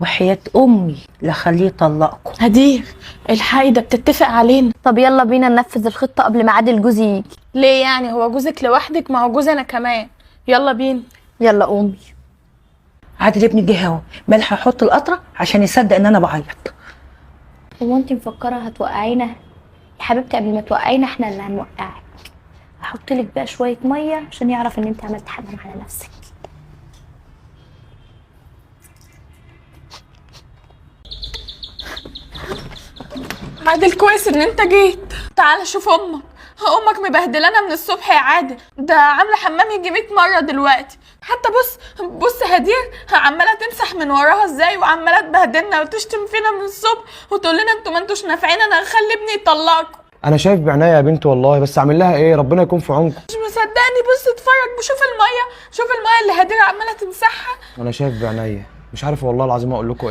وحياة امي لخليه يطلقكم. هدير الحقي ده بتتفق علينا. طب يلا بينا ننفذ الخطة قبل ما عادل جوزي يجي. ليه يعني؟ هو جوزك لوحدك؟ ما هو جوزي انا كمان. يلا بينا. يلا قومي. عادل ابني جه اهو، ملح احط القطره عشان يصدق ان انا بعيط. هو انت مفكرة هتوقعينا؟ يا حبيبتي قبل ما توقعينا احنا اللي هنوقعك. هحط لك بقى شوية مية عشان يعرف ان انت عملت حمام على نفسك. عادل كويس ان انت جيت. تعال شوف امك. امك مبهدلانا من الصبح يا عادل، ده عامله حمام يجي 100 مره دلوقتي. حتى بص هدير عماله تمسح من وراها ازاي، وعماله تبهدلنا وتشتم فينا من الصبح وتقول لنا انتوا ما انتوش نافعين، انا هخلي ابني يطلقكم. انا شايف بعناية يا بنتي والله، بس اعمل لها ايه؟ ربنا يكون في عونكم. مش مصدقني؟ بص اتفرج، شوف الميه، شوف الميه اللي هدير عماله تمسحها. انا شايف بعناية، مش عارف والله العظيم اقول لكم ايه.